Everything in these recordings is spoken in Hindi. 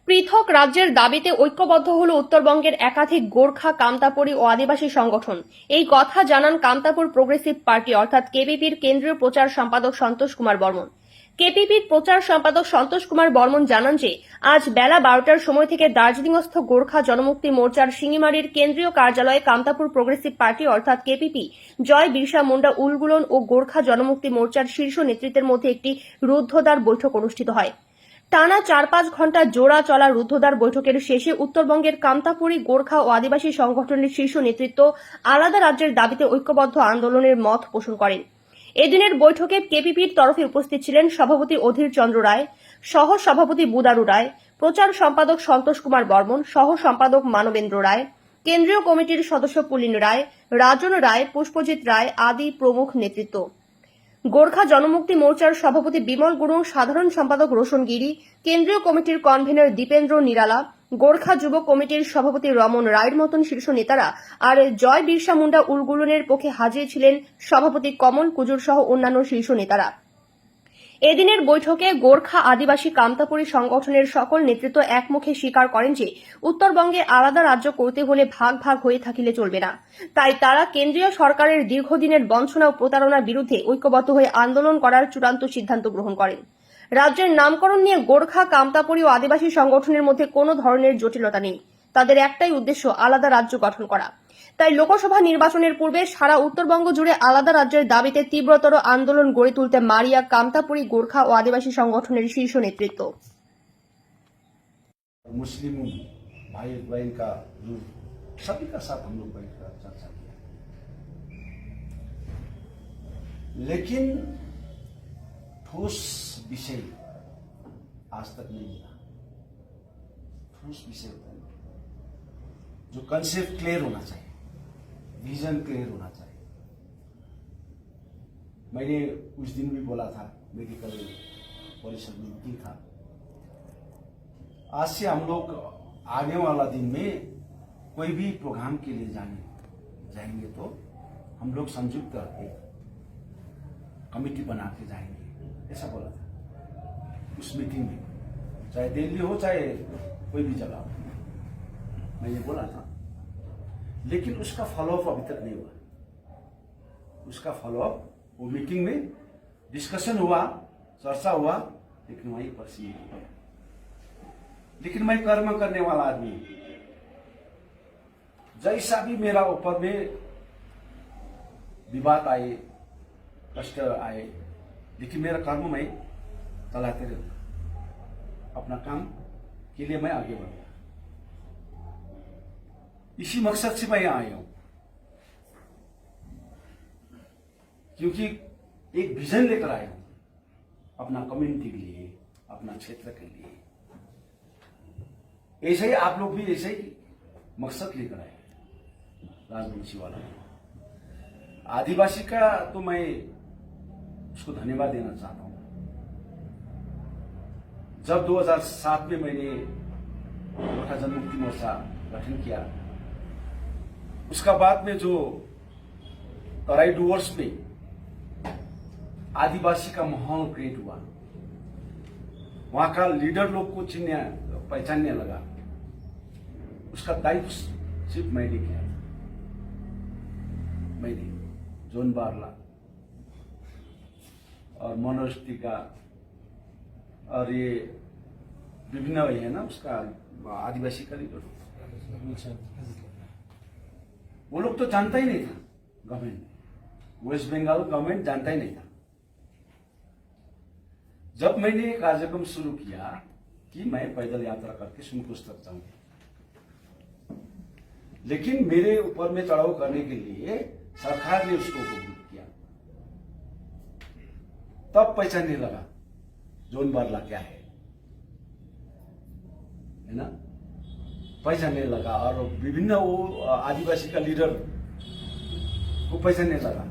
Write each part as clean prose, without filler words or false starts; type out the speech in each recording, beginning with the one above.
পৃথক রাজ্যের দাবিতে ঐক্যবদ্ধ হল উত্তরবঙ্গের একাধিক গোর্খা, কামতাপুরী ও আদিবাসী সংগঠন। এই কথা জানান কামতাপুর প্রোগ্রেসিভ পার্টি অর্থাৎ কেপিপির কেন্দ্রীয় প্রচার সম্পাদক সন্তোষ কুমার বর্মন। কেপিপির প্রচার সম্পাদক সন্তোষ কুমার বর্মন জানান যে আজ বেলা 12টার সময় থেকে দার্জিলিংস্থ গোর্খা জনমুক্তি মোর্চার শিঙিমারির কেন্দ্রীয় কার্যালয়ে কামতাপুর প্রোগ্রেসিভ পার্টি অর্থাৎ কেপিপি, জয় বিরসা মুন্ডা উলগুলন ও গোর্খা জনমুক্তি মোর্চার শীর্ষ নেতৃত্বের মধ্যে একটি রুদ্ধদ্বার বৈঠক অনুষ্ঠিত হয়। টানা 4-5 ঘন্টা জোড়া চলা রুদ্ধদ্বার বৈঠকের শেষে উত্তরবঙ্গের কামতাপুরী, গোর্খা ও আদিবাসী সংগঠনের শীর্ষ নেতৃত্ব আলাদা রাজ্যের দাবিতে ঐক্যবদ্ধ আন্দোলনের মত পোষণ করেন। এদিনের বৈঠকে কেপিপির তরফে উপস্থিত ছিলেন সভাপতি অধীর চন্দ্র রায়, সহ সভাপতি বুদারু রায়, প্রচার সম্পাদক সন্তোষ কুমার বর্মন, সহ সম্পাদক মানবেন্দ্র রায়, কেন্দ্রীয় কমিটির সদস্য পুলিন রায়, রাজন রায়, পুষ্পজিৎ রায় আদি প্রমুখ নেতৃত্ব। গোর্খা জনমুক্তি মোর্চার সভাপতি বিমল গুরুং, সাধারণ সম্পাদক রোশন গিরি, কেন্দ্রীয় কমিটির কনভেনর দীপেন্দ্র নিরালা, গোর্খা যুব কমিটির সভাপতি রমন রায়ের মতন শীর্ষ নেতারা আর জয় বিরসা মুন্ডা উলগুলনের পক্ষে হাজির ছিলেন সভাপতি কমল কুজুর সহ অন্যান্য শীর্ষ নেতারা। এদিনের বৈঠকে গোর্খা, আদিবাসী, কামতাপুরী সংগঠনের সকল নেতৃত্ব একমুখে স্বীকার করেন যে উত্তরবঙ্গে আলাদা রাজ্য করতে হলে ভাগ ভাগ হয়ে থাকিলে চলবে না। তাই তারা কেন্দ্রীয় সরকারের দীর্ঘদিনের বঞ্চনা ও প্রতারণার বিরুদ্ধে ঐক্যবদ্ধ হয়ে আন্দোলন করার চূড়ান্ত সিদ্ধান্ত গ্রহণ করেন। রাজ্যের নামকরণ নিয়ে গোর্খা, কামতাপুরী ও আদিবাসী সংগঠনের মধ্যে কোনো ধরনের জটিলতা নেই। তাদের একটাই উদ্দেশ্য, আলাদা রাজ্য গঠন করা। তাই লোকসভা নির্বাচনের পূর্বে সারা উত্তরবঙ্গ জুড়ে আলাদা রাজ্যের দাবিতে তীব্রতর আন্দোলন গড়ে তুলতে মারিয়া কামতাপুরী, গোর্খা ও আদিবাসী সংগঠনের শীর্ষ নেতৃত্ব। मुस्लिम भाई बहन का जो सभी का साथ हम लोग बैठकर चर्चा किया, लेकिन ठोस विषय आज तक नहीं मिला। ठोस विषय होता है जो कंसेप्ट क्लियर होना चाहिए, विजन क्लियर होना चाहिए। मैंने उस दिन भी बोला था, मेडिकल परिषद में मीटिंग था। आज से हम लोग आने वाला दिन में कोई भी प्रोग्राम के लिए जाएंगे तो हम लोग संयुक्त एक कमेटी बना के जाएंगे, ऐसा बोला था उस मीटिंग में। चाहे दिल्ली हो चाहे कोई भी जगह हो, मैंने बोला था। लेकिन उसका फॉलोअप अभी तक नहीं हुआ। उसका फॉलोअप वो मीटिंग में डिस्कशन हुआ, चर्चा हुआ, लेकिन वहीं पर सी हुआ। लेकिन मैं कर्म करने वाला आदमी, जैसा भी मेरा ऊपर में विवाद आए, कष्ट आए, लेकिन मेरा कर्म मैं चलाते रहूंगा। अपना काम के लिए मैं आगे बढ़ूंगा। इसी मकसद से मैं यहां आया हूं, क्योंकि एक विजन लेकर आया हूं अपना कम्युनिटी के लिए, अपना क्षेत्र के लिए। ऐसे ही आप लोग भी ऐसे ही मकसद लेकर आए राजवंशी वाला। आदिवासी का तो मैं उसको धन्यवाद देना चाहता हूं। जब 2007 में मैंने गोर्खा जनमुक्ति मोर्चा गठन किया, उसका बाद में जो तराई डुवर्स में आदिवासी का माहौल क्रिएट हुआ, वहां का लीडर लोग को पहचानने लगा, उसका दायित्व सिर्फ मैंने किया। मैंने जोन बारला और मनोज टीका और ये विभिन्न है ना, उसका आदिवासी का लीडर, वो लोग तो जानता ही नहीं था। गवर्नमेंट, वेस्ट बंगाल गवर्नमेंट जानता ही नहीं था। जब मैंने एक कार्यक्रम शुरू किया कि मैं पैदल यात्रा करके सुनकोश तक जाऊंगा, लेकिन मेरे ऊपर में चढ़ाव करने के लिए सरकार ने उसको कबूल किया। तब पहचानने लगा जोन बारला क्या है ना, पहचानने लगा। और विभिन्न वो आदिवासी का लीडर को पहचानने लगा।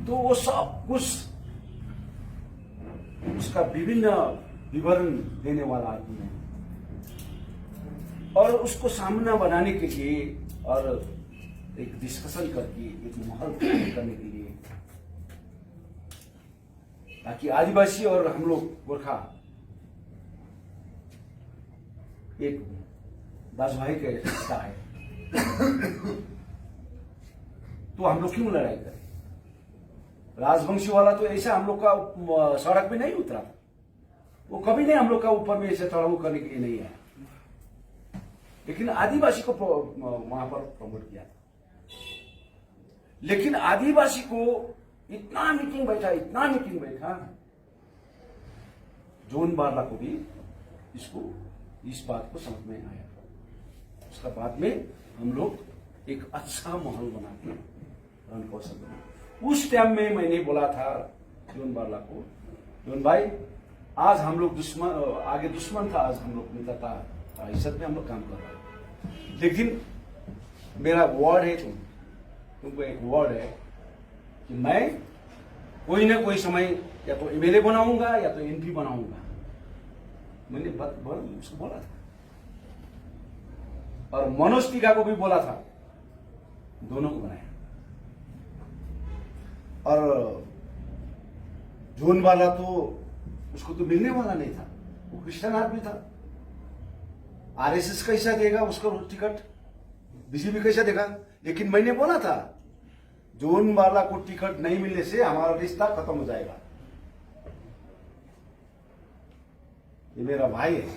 तो वो सब कुछ उसका विभिन्न विवरण देने वाला आदमी है, और उसको सामना बनाने के लिए और एक डिस्कशन करके एक माहौल करने के लिए, ताकि आदिवासी और हम लोग गोरखा एक दासभाई का रिश्ता है, तो हम लोग क्यों लड़ाई करें? राजवंशी वाला तो ऐसा हम लोग का सड़क पे नहीं उतरा था, वो कभी नहीं हम लोग का ऊपर में ऐसे चढ़ाऊ करने के लिए नहीं आया, लेकिन आदिवासी को वहां पर प्रमोट किया था। लेकिन आदिवासी को इतना मीटिंग बैठा, जोन बारला को भी इस बात को समझ में आया। उसका बाद में हम लोग एक अच्छा माहौल बना के रण कौशल बना। उस टाइम में मैंने बोला था जोन बारला को, जोन भाई आज हम लोग आगे दुश्मन था, आज हम लोग मित्रता हिस्सत में हम लोग काम कर रहे हैं, लेकिन मेरा वर्ड है, तुमको एक वर्ड है कि मैं कोई ना कोई समय या तो एमएलए बनाऊंगा या तो एमपी बनाऊंगा। मैंने उसको बोला था, और मनोज टीका को भी बोला था, दोनों को बनाया। और जोन वाला तो उसको तो मिलने वाला नहीं था, वो क्रिश्चियन आदमी था। आरएसएस कैसा देगा उसको टिकट, बीजेपी कैसा देगा? लेकिन मैंने बोला था जोन वाला को टिकट नहीं मिलने से हमारा रिश्ता खत्म हो जाएगा। ये मेरा भाई है,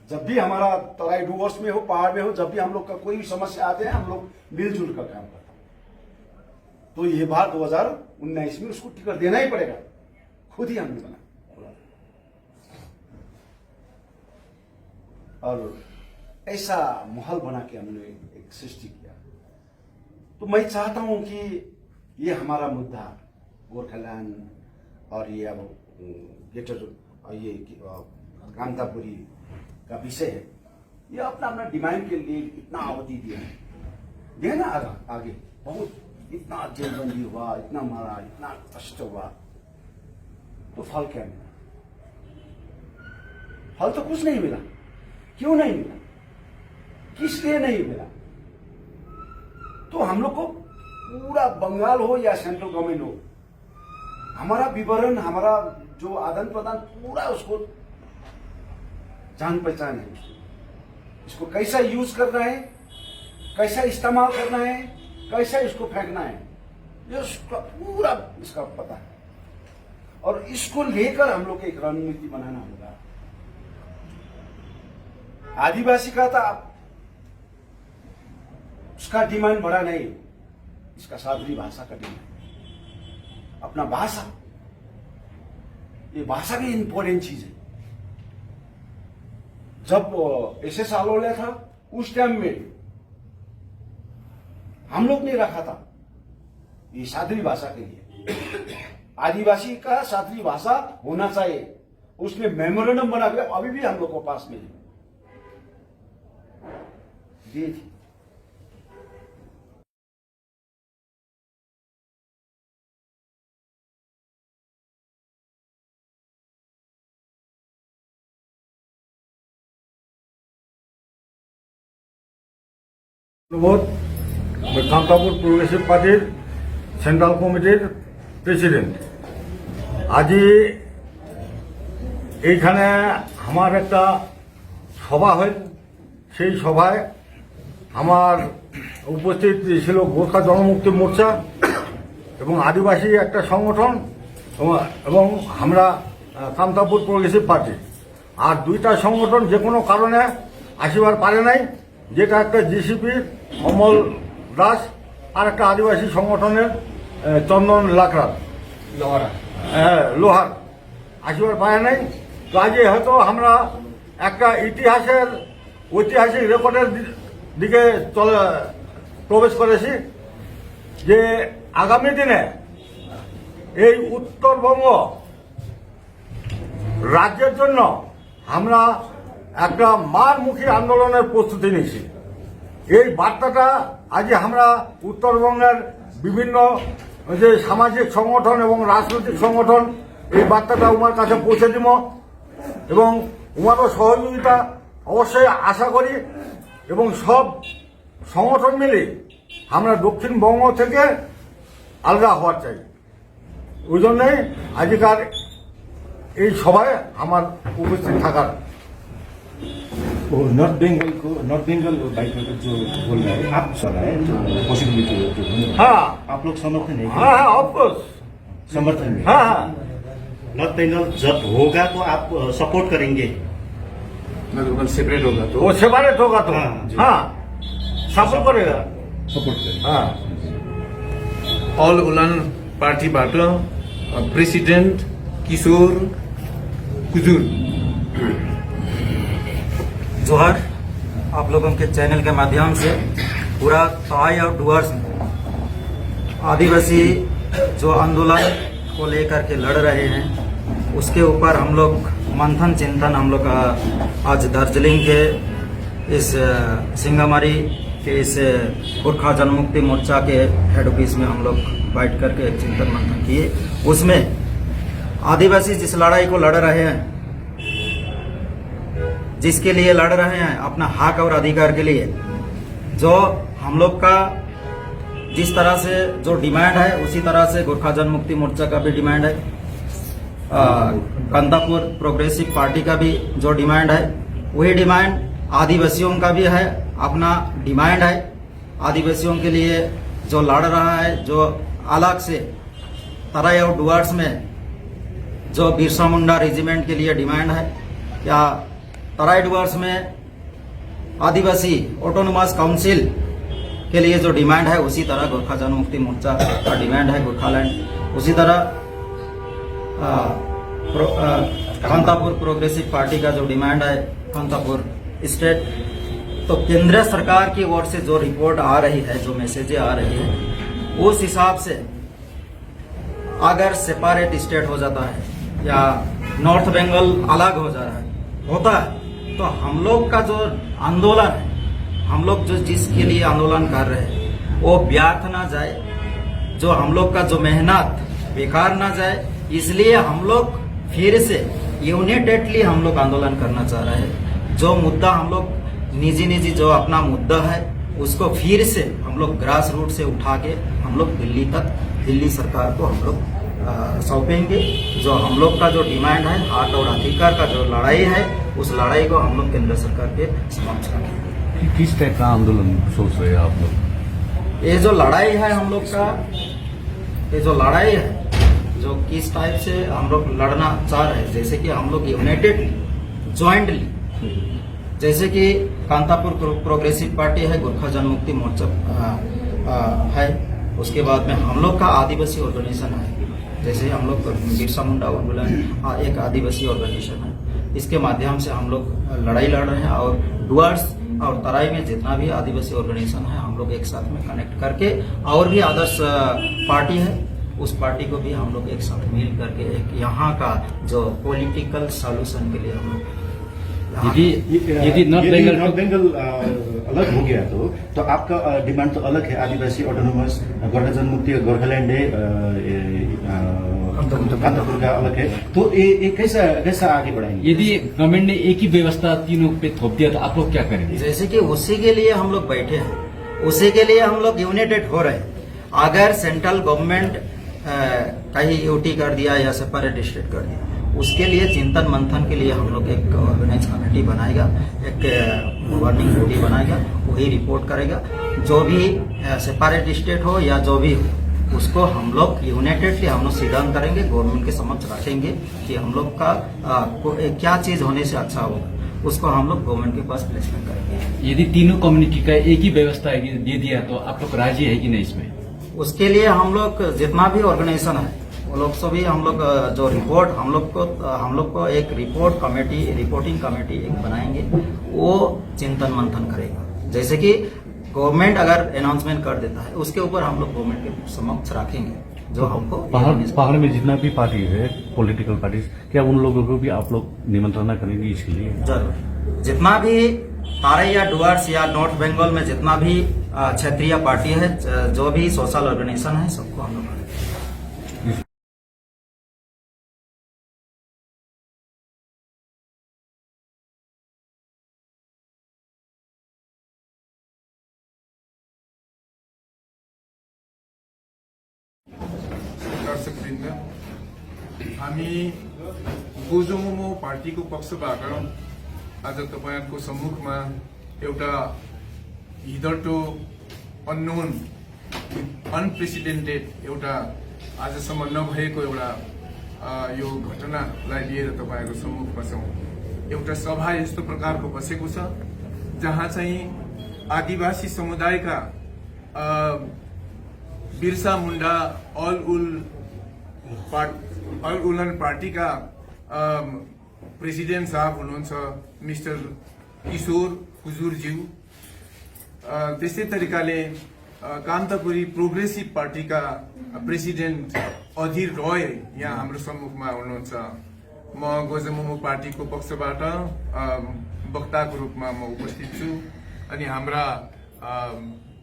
जब भी हमारा तराई डूवर्स में हो, पहाड़ में हो, जब भी हम लोग का कोई भी समस्या आते हैं, हम लोग मिलजुल कर काम करते हैं। तो ये बात 2019 में उसको टिकट देना ही पड़ेगा, खुद ही हमने बना। और ऐसा माहौल बना के हमने एक सृष्टि किया। तो मैं चाहता हूं कि ये हमारा मुद्दा गोरखालैंड और ये अब ग्रेटर ये कामतापुरी का विषय है, ये अपना अपना डिमांड के लिए इतना अवधि दिया ना आगे बहुत इतना जेलबंदी हुआ, इतना मारा, इतना कष्ट हुआ, तो फल क्या मिला? फल तो कुछ नहीं मिला। क्यों नहीं मिला? किस लिए नहीं मिला? तो हम लोग को पूरा बंगाल हो या सेंट्रल गवर्नमेंट हो, हमारा विवरण, हमारा जो आदान प्रदान पूरा उसको जान पहचान है। इसको कैसा यूज करना है, कैसा इस्तेमाल करना है, कैसा इसको फेंकना है, ये उसका पूरा इसका पता है। और इसको लेकर हम लोग को एक रणनीति बनाना होगा। आदिवासी का था, उसका डिमांड बड़ा नहीं, इसका सादरी भाषा का डिमांड, अपना भाषा, ये भाषा भी इंपॉर्टेंट चीज है। जब एसएस आलोले था उस टाइम में हम लोग ने रखा था ये सादरी भाषा के लिए, आदिवासी का सादरी भाषा होना चाहिए। उसने मेमोरेंडम बना के अभी भी हम लोग को पास में दी थी। मैं कामतापुर प्रोग्रेसिव पार्टिर सेंट्राल कमिटिर প্রেসিডেন্ট। আজি এইখানে আমার একটা সভা হয়, সেই সভায় আমার উপস্থিত ছিল গোর্খা জনমুক্তি মোর্চা এবং আদিবাসী একটা সংগঠন এবং আমরা কামতাপুর প্রোগ্রেসিভ পার্টি। আর দুইটা সংগঠন যে কোনো কারণে আসিবার পারে নাই, যেটা একটা জিসিপির অমল দাস আর একটা আদিবাসী সংগঠনের চন্দন লাকড়া লোহার আসিবার পারে নাই। তো আজ হয়তো আমরা একটা ঐতিহাসিক রেকর্ডের দিকে প্রবেশ করেছি, যে আগামী দিনে এই উত্তরবঙ্গ রাজ্যের জন্য আমরা একটা মারমুখী আন্দোলনের প্রস্তুতি নিয়েছি। এই বার্তাটা আজ আমরা উত্তরবঙ্গের বিভিন্ন যে সামাজিক সংগঠন এবং রাজনৈতিক সংগঠন এই বার্তাটা উমার কাছে পৌঁছে দিব এবং উমারও সহযোগিতা অবশ্যই আশা করি। এবং সব সংগঠন মিলে আমরা দক্ষিণবঙ্গ থেকে আলাদা হওয়ার চাই। ওই জন্যই আজকার এই সভায় আমার উপস্থিত থাকার वो नॉर्थ बंगाल बाइक में जो बोल रहा है आप चला है जो पॉसिबिलिटी जो हाँ आप लोग समर्थन है हाँ हाँ ऑफकोर्स समर्थन है हाँ हाँ नॉर्थ बंगाल जब होगा तो आप सपोर्ट करेंगे मतलब सेपरेट होगा तो वो सेपरेट होगा तो हाँ, जी। हाँ सपोर्ट करेगा सपोर्ट करें हाँ अल उलान पार्टीबाट प्रेसिडेन्ट किशोर कुजुर जोहर आप लोगों के चैनल के माध्यम से पूरा तराई और डुअर्स में आदिवासी जो आंदोलन को लेकर के लड़ रहे हैं उसके ऊपर हम लोग मंथन चिंतन हम लोग आज दार्जिलिंग के इस सिंगामारी के इस गोरखा जनमुक्ति मोर्चा के हेड ऑफिस में हम लोग बैठ करके एक चिंतन मंथन किए। उसमें आदिवासी जिस लड़ाई को लड़ रहे हैं, जिसके लिए लड़ रहे हैं अपना हक और अधिकार के लिए, जो हम लोग का जिस तरह से जो डिमांड है उसी तरह से गोरखा जनमुक्ति मोर्चा का भी डिमांड है, कांतापुर प्रोग्रेसिव पार्टी का भी जो डिमांड है वही डिमांड आदिवासियों का भी है, अपना डिमांड है। आदिवासियों के लिए जो लड़ रहा है, जो अलग से तराई और डुअर्स में जो बिरसा मुंडा रेजिमेंट के लिए डिमांड है, या तराई डुअर्स में आदिवासी ऑटोनोमस काउंसिल के लिए जो डिमांड है उसी तरह गोरखा जनमुक्ति मोर्चा का डिमांड है गोरखालैंड। उसी तरह कांतापुर प्रोग्रेसिव पार्टी का जो डिमांड है कांतापुर स्टेट। तो केंद्र सरकार की ओर से जो रिपोर्ट आ रही है, जो मैसेजें आ रही है, उस हिसाब से अगर सेपरेट स्टेट हो जाता है या नॉर्थ बंगाल अलग हो जा रहा है होता है तो हम लोग का जो आंदोलन है, हम लोग जो जिसके लिए आंदोलन कर रहे हैं वो व्यर्थ ना जाए, जो हम लोग का जो मेहनत बेकार ना जाए, इसलिए हम लोग फिर से यूनाइटेडली हम लोग आंदोलन करना चाह रहे हैं। जो मुद्दा हम लोग निजी जो अपना मुद्दा है उसको फिर से हम लोग ग्रास रूट से उठा के हम लोग दिल्ली सरकार को हम लोग सौंपेंगे। जो हम लोग का जो डिमांड है, हक और अधिकार का जो लड़ाई है, उस लड़ाई को हम लोग केंद्र सरकार के समक्ष रखेंगे। किस टाइप का आंदोलन सोच रहे हैं आप लोग? ये जो लड़ाई है हम लोग का, ये जो लड़ाई है जो किस टाइप से हम लोग लड़ना चाह रहे हैं, जैसे कि हम लोग यूनाइटेडली ज्वाइंटली, जैसे कि कांतापुर प्रोग्रेसिव पार्टी है, गोरखा जनमुक्ति मोर्चा है, उसके बाद में हम लोग का आदिवासी ऑर्गेनाइजेशन है, जैसे हम लोग बिरसा मुंडा आंदोलन एक आदिवासी ऑर्गेनाइजेशन है। इसके माध्यम से हम लोग लड़ाई लड़ रहे हैं और डुअर्स और तराई में जितना भी आदिवासी ऑर्गेनाइजेशन है हम लोग एक साथ में कनेक्ट करके, और भी आदर्श पार्टी है उस पार्टी को भी हम लोग एक साथ मिल करके एक यहाँ का जो पॉलिटिकल सॉल्यूशन के लिए हम लोग यदि नॉर्थ बंगाल अलग हो गया तो आपका डिमांड तो अलग है, आदिवासी ऑटोनोमस गोरखा जनमुक्ति गोरखालैंड है, कांतापुर का अलग है, तो ये कैसा आगे बढ़ाएंगे? यदि गवर्नमेंट ने एक ही व्यवस्था तीनों पे थोप दिया तो आप लोग क्या करेंगे? जैसे कि उसी के लिए हम लोग बैठे हैं, उसी के लिए हम लोग यूनाइटेड हो रहे हैं। अगर सेंट्रल गवर्नमेंट कहीं यूटी कर दिया या सेपरेट स्टेट कर दिया, उसके लिए चिंतन मंथन के लिए हम लोग एक ऑर्गेनाइज कमेटी बनाएगा, एक वर्निंग बॉडी बनाएगा, वही रिपोर्ट करेगा। जो भी सेपरेट स्टेट हो या जो भी हो, उसको हम लोग यूनाइटेडली हम लोग सिद्धांत करेंगे, गवर्नमेंट के समक्ष रखेंगे कि हम लोग का क्या चीज होने से अच्छा होगा, उसको हम लोग गवर्नमेंट के पास प्लेसमेंट करेंगे। यदि तीनों कम्युनिटी का एक ही व्यवस्था दे दिया तो आप लोग राजी है कि नहीं इसमें? उसके लिए हम लोग जितना भी ऑर्गेनाइजेशन है वो लोग से भी हम लोग जो रिपोर्ट हम लोग को एक रिपोर्टिंग कमेटी एक बनाएंगे, वो चिंतन मंथन करेगा। जैसे कि गवर्नमेंट अगर अनाउंसमेंट कर देता है उसके ऊपर हम लोग गवर्नमेंट के समक्ष रखेंगे, जो हमको पहाड़ में जितना भी पार्टी है पॉलिटिकल पार्टी, क्या उन लोगों को भी आप लोग निमंत्रणा करेंगे इसके लिए? जरूर, जितना भी तराई या डुअर्स या नॉर्थ बंगाल में जितना भी क्षेत्रीय पार्टी है, जो भी सोशल ऑर्गेनाइजेशन है, सबको हम लोग दर्शकवृन्द, हामी गोजोमोमो पार्टीको पक्षबाट आज तपाईहरुको सम्मुखमा एउटा हिदर्टो अननोन अनप्रेसिडेन्टेड एउटा आजसम्म नभएको एउटा यो घटनालाई लिएर तपाईहरुको सम्मुखमा छौं। एउटा सभा यस्तो प्रकारको बसेको छ जहाँ चाहिँ आदिवासी समुदायका बिरसा मुण्डा अल उलन पार्टीका प्रेसिडेन्ट साहब हुनुहुन्छ मिस्टर किशोर कुजुरज्यू, त्यस्तै तरिकाले कामतापुरी प्रोग्रेसिभ पार्टीका प्रेसिडेन्ट अधीर रोय यहाँ हाम्रो सम्मुखमा हुनुहुन्छ। म गोजमुमु पार्टीको पक्षबाट वक्ताको रूपमा म उपस्थित छु अनि हाम्रा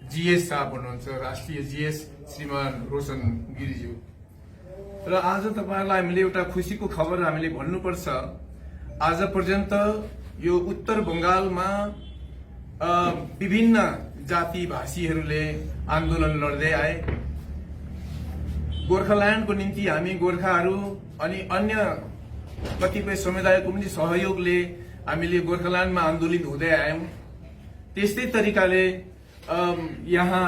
जीएस साहब हुनुहुन्छ, राष्ट्रिय जीएस श्रीमान रोशन गिरिज्यू। र आज तपाईहरुलाई हामीले एउटा खुशीको खबर हामीले भन्नुपर्छ। आज पर्यन्त यो उत्तर बंगालमा विभिन्न जाति भाषीहरूले आन्दोलन लड्दै आए। गोर्खाल्यान्डको निम्ति हामी गोर्खाहरू अनि अन्य कतिपय समुदायको पनि सहयोगले हामीले गोर्खाल्यान्डमा आन्दोलित हुँदै आयौं। त्यस्तै तरिकाले यहाँ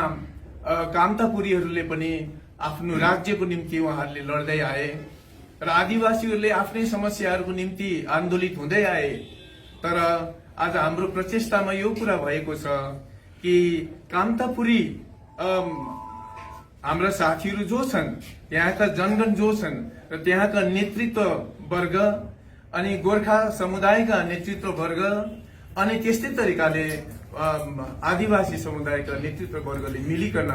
कामतापुरीहरूले पनि आफ्नो राज्यको निम्ति उहाँहरूले लड्दै आए र आदिवासीहरूले आफ्नै समस्याहरूको निम्ति आन्दोलित हुँदै आए। तर आज हाम्रो प्रचेष्टामा यो कुरा भएको छ कि कामतापुरी हाम्रा साथीहरू जो छन्, त्यहाँका जनगण जो छन् र त्यहाँका नेतृत्व वर्ग अनि गोर्खा समुदायका नेतृत्व वर्ग अनि त्यस्तै तरिकाले आदिवासी समुदायका नेतृत्व वर्गले मिलिकन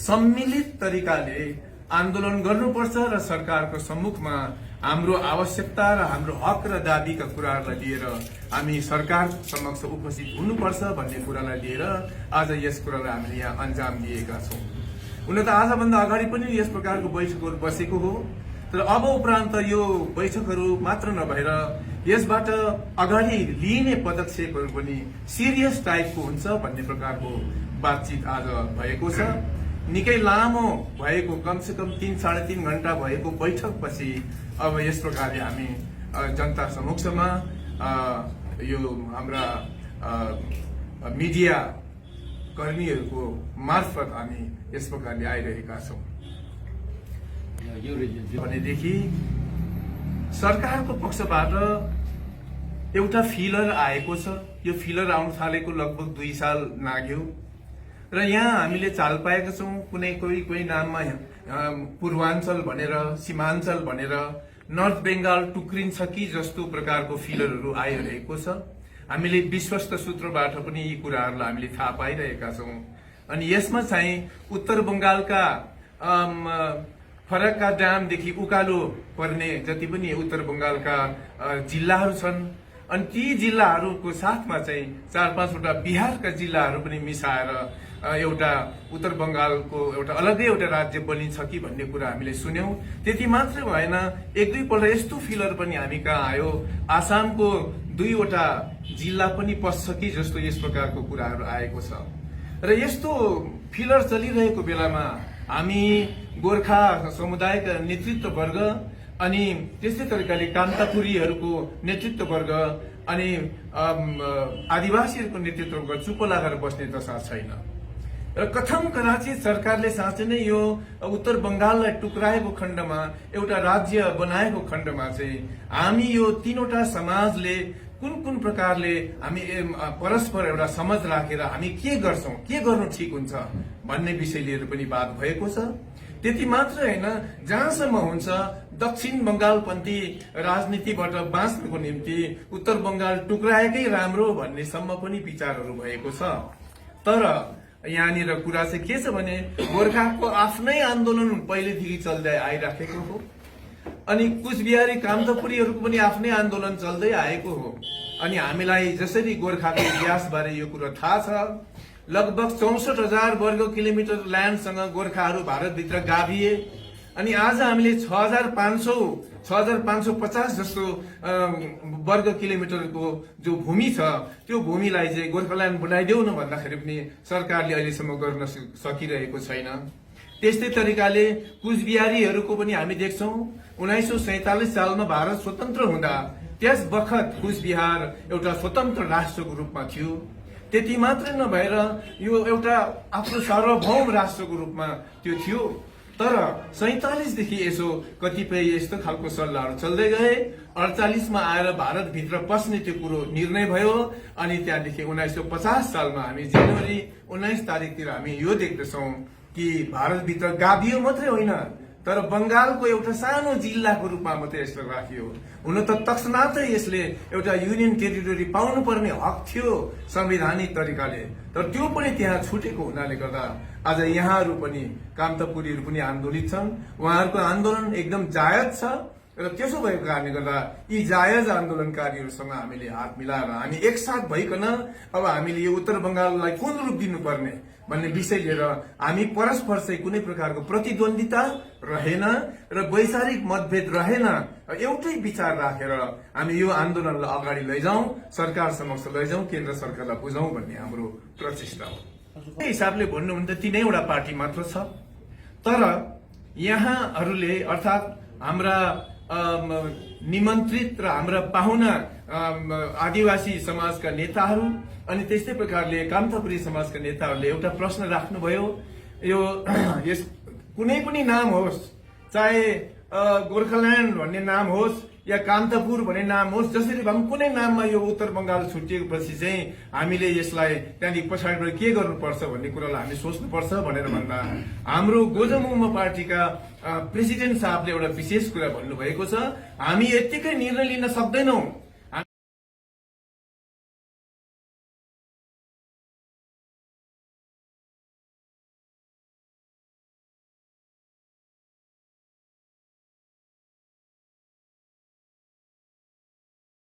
सम्मिलित तरिकाले आन्दोलन गर्नुपर्छ र सरकारको सम्मुखमा हाम्रो आवश्यकता र हाम्रो हक र दाबीका कुराहरूलाई लिएर हामी सरकार समक्ष उपस्थित हुनुपर्छ भन्ने कुरालाई लिएर आज यस कुरालाई हामीले यहाँ अन्जाम दिएका छौं। हुन त आजभन्दा अगाडि पनि यस प्रकारको बैठकहरू बसेको हो, तर अब उपरान्त यो बैठकहरू मात्र नभएर यसबाट अगाडि लिइने पदक्षेपहरू पनि सिरियस टाइपको हुन्छ भन्ने प्रकारको बातचित आज भएको छ। निकै लामो भएको कमसे कम 3-3.5 घण्टा भएको बैठकपछि अब यस प्रकारले हामी जनता समक्षमा यो हाम्रा मिडिया कर्मीहरूको मार्फत हामी यस प्रकारले आइरहेका छौं। भनेदेखि सरकारको पक्षबाट एउटा फिलर आएको छ। यो फिलर आउन थालेको लगभग 2 साल लाग्यो र यहाँ हामीले चाल पाएका छौं। कोही नाममा पूर्वाञ्चल भनेर, सीमाञ्चल भनेर नर्थ बेंगाल टुक्रिन्छ कि जस्तो प्रकारको फिलरहरू आइरहेको छ। हामीले विश्वस्त सूत्रबाट पनि यी कुराहरूलाई हामीले थाहा पाइरहेका छौं। अनि यसमा चाहिँ उत्तर बंगालका फरक्का ड्यामदेखि उकालो पर्ने जति पनि उत्तर बंगालका जिल्लाहरू छन् अनि ती जिल्लाहरूको साथमा चाहिँ 4-5 वटा बिहारका जिल्लाहरू पनि मिसाएर एउटा उत्तर बंगालको एउटा अलग्गै एउटा राज्य बनिन्छ कि भन्ने कुरा हामीले सुन्यौं। त्यति मात्र भएन, 1-2 पल्ट यस्तो फिलर पनि हामी कहाँ आयो, आसामको 2 वटा जिल्ला पनि पस्छ कि जस्तो यस प्रकारको कुराहरू आएको छ। र यस्तो फिलर चलिरहेको बेलामा हामी गोर्खा समुदायका नेतृत्व वर्ग अनि त्यस्तै तरिकाले कामतापुरीहरूको नेतृत्व वर्ग अनि आदिवासीहरूको नेतृत्व वर्ग चुप लागेर बस्ने दशा छैन। र कथम कदाचित सरकारले साँच्चै नै यो उत्तर बंगाललाई टुक्राएको खण्डमा एउटा राज्य बनाएको खण्डमा चाहिँ हामी यो 3 वटा समाजले कुन प्रकारले हामी परस्पर एउटा समझ राखेर हामी के गर्छौं, के गर्नु ठिक हुन्छ भन्ने विषय लिएर पनि बात भएको छ। त्यति मात्र हैन, जहाँसम्म हुन्छ दक्षिण बंगालपन्थी राजनीतिबाट बाँच्नको निम्ति उत्तर बंगाल टुक्राएकै राम्रो भन्ने सम्म पनि विचारहरू भएको छ। तर यहाँनिर कुरा चाहिँ के छ भने गोर्खाको आफ्नै आन्दोलन पहिलेदेखि चल्दै आइराखेको हो अनि कुचबिहारी कामतापुरीहरूको पनि आफ्नै आन्दोलन चल्दै आएको हो। अनि हामीलाई जसरी गोर्खाको इतिहासबारे यो कुरा थाहा छ, लगभग 64,000 वर्ग किलोमिटर ल्यान्डसँग गोर्खाहरू भारतभित्र गाभिए अनि आज हामीले 6,550 जस्तो वर्ग किलोमिटरको जो भूमि छ त्यो भूमिलाई चाहिँ गोर्खाल्यान्ड बनाइदेऊ न भन्दाखेरि पनि सरकारले अहिलेसम्म गर्न सकिरहेको छैन। त्यस्तै तरिकाले कुचबिहारीहरूको पनि हामी देख्छौं 1947 सालमा भारत स्वतन्त्र हुँदा त्यस बखत कुचबिहार एउटा स्वतन्त्र राष्ट्रको रूपमा थियो। त्यति मात्र नभएर यो एउटा आफ्नो सार्वभौम राष्ट्रको रूपमा त्यो थियो। तर 47 देखि यसो कतिपय यस्तो खालको सल्लाहहरू चल्दै गए। 48 मा आएर भारतभित्र पस्ने त्यो कुरो निर्णय भयो अनि त्यहाँदेखि 1950 सालमा हामी जनवरी 19 तारिकतिर हामी यो देख्दछौं कि भारतभित्र गाभियो मात्रै होइन तर बंगालको एउटा सानो जिल्लाको रूपमा मात्रै यसलाई राखियो। हुन त तत्क्षणातै यसले एउटा युनियन टेरिटोरी पाउनुपर्ने हक थियो संवैधानिक तरिकाले, तर त्यो पनि त्यहाँ छुटेको हुनाले गर्दा आज यहाँहरू पनि कामतापुरीहरू पनि आन्दोलित छन्। उहाँहरूको आन्दोलन एकदम जायज छ र त्यसो भएको कारणले गर्दा यी जायज आन्दोलनकारीहरूसँग हामीले हात मिलाएर हामी एकसाथ भइकन अब हामीले यो उत्तर बंगाललाई कुन रूप दिनुपर्ने भन्ने विषय लिएर हामी परस्पर चाहिँ कुनै प्रकारको प्रतिद्वन्दिता रहेन र वैचारिक मतभेद रहेन, एउटै विचार राखेर हामी यो आन्दोलनलाई अगाडि लैजाउँ, सरकार समक्ष लैजाउँ, केन्द्र सरकारलाई बुझाउँ भन्ने हाम्रो प्रचेष्टा हो। त्यही हिसाबले भन्नु भने त तीनैवटा पार्टी मात्र छ, तर यहाँहरूले अर्थात हाम्रा निमन्त्रित र हाम्रा पाहुना आदिवासी समाजका नेताहरू अनि त्यस्तै प्रकारले कामतापुरी समाजका नेताहरूले एउटा प्रश्न राख्नुभयो। यो यस कुनै पनि नाम होस्, चाहे गोर्खाल्यान्ड भन्ने नाम होस् या कामतापुर भन्ने नाम होस्, जसरी भए पनि कुनै नाममा यो उत्तर बंगाल छुटिएपछि चाहिँ हामीले यसलाई त्यहाँदेखि पछाडिबाट के गर्नुपर्छ भन्ने कुरालाई हामी सोच्नुपर्छ भनेर भन्दा हाम्रो गोजमुमो पार्टीका प्रेसिडेन्ट साहबले एउटा विशेष कुरा भन्नुभएको छ, हामी यत्तिकै निर्णय लिन सक्दैनौं